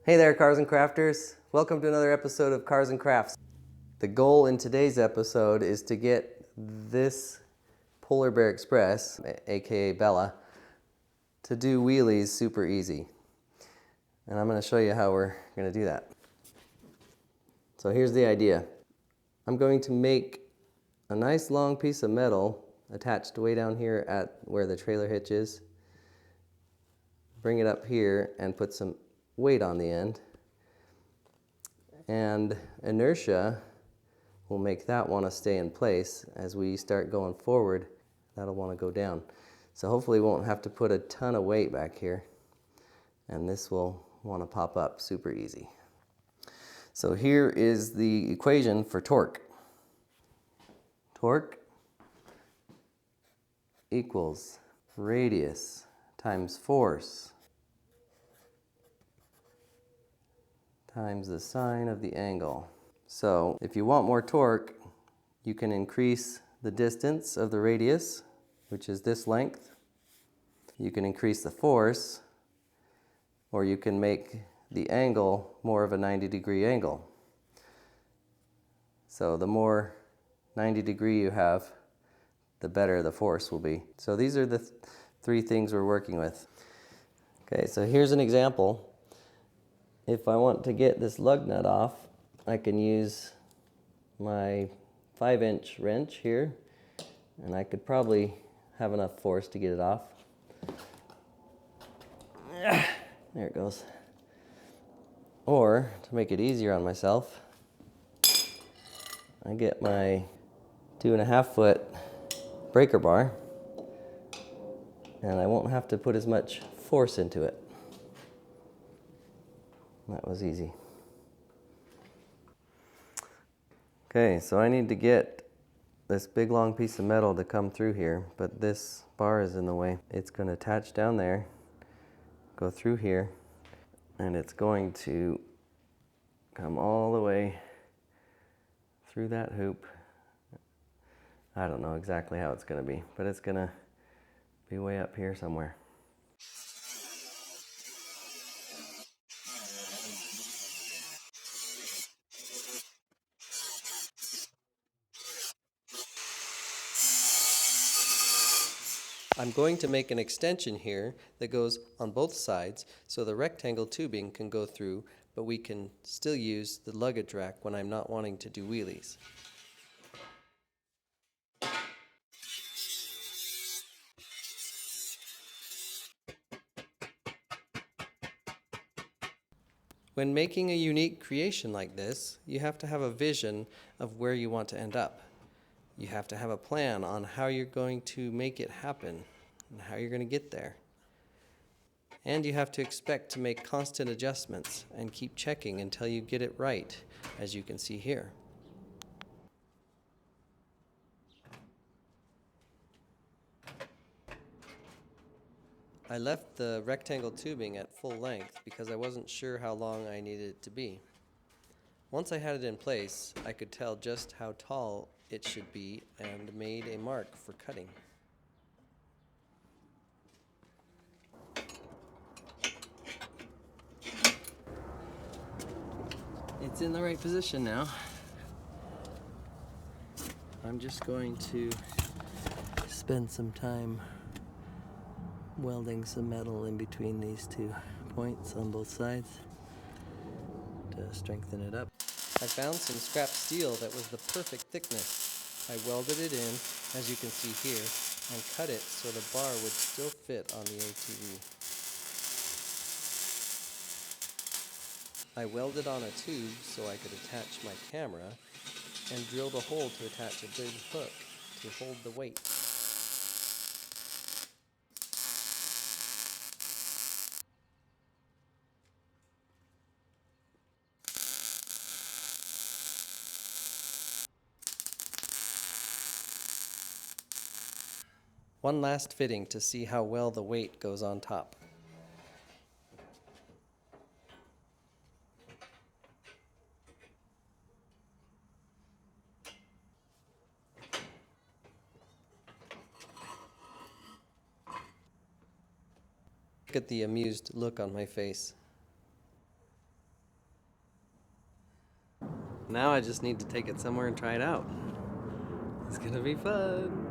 Hey there, Cars and Crafters. Welcome to another episode of Cars and Crafts. The goal in today's episode is to get this Polar Bear Express, aka Bella, to do wheelies super easy. And I'm going to show you how we're going to do that. So here's the idea. I'm going to make a nice long piece of metal attached way down here at where the trailer hitch is. Bring it up here and put some weight on the end. And inertia will make that want to stay in place. As we start going forward, that'll want to go down. So hopefully we won't have to put a ton of weight back here, and this will want to pop up super easy. So here is the equation for torque. Torque equals radius times force times the sine of the angle. So if you want more torque, you can increase the distance of the radius, which is this length. You can increase the force, or you can make the angle more of a 90-degree angle. So the more 90-degree you have, the better the force will be. So these are the three things we're working with. Okay, so here's an example. If I want to get this lug nut off, I can use my 5-inch wrench here, and I could probably have enough force to get it off. There it goes. Or, to make it easier on myself, I get my 2.5-foot breaker bar, and I won't have to put as much force into it. That was easy. Okay, so I need to get this big long piece of metal to come through here, but this bar is in the way. It's going to attach down there, go through here, and it's going to come all the way through that hoop. I don't know exactly how it's going to be, but it's going to be way up here somewhere. I'm going to make an extension here that goes on both sides so the rectangle tubing can go through, but we can still use the luggage rack when I'm not wanting to do wheelies. When making a unique creation like this, you have to have a vision of where you want to end up. You have to have a plan on how you're going to make it happen and how you're going to get there. And you have to expect to make constant adjustments and keep checking until you get it right, as you can see here. I left the rectangle tubing at full length because I wasn't sure how long I needed it to be. Once I had it in place, I could tell just how tall it should be and made a mark for cutting. It's in the right position now. I'm just going to spend some time welding some metal in between these two points on both sides to strengthen it up. I found some scrap steel that was the perfect thickness. I welded it in, as you can see here, and cut it so the bar would still fit on the ATV. I welded on a tube so I could attach my camera and drilled a hole to attach a big hook to hold the weight. One last fitting to see how well the weight goes on top. Look at the amused look on my face. Now I just need to take it somewhere and try it out. It's gonna be fun.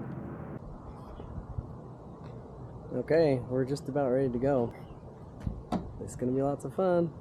Okay, we're just about ready to go. It's gonna be lots of fun.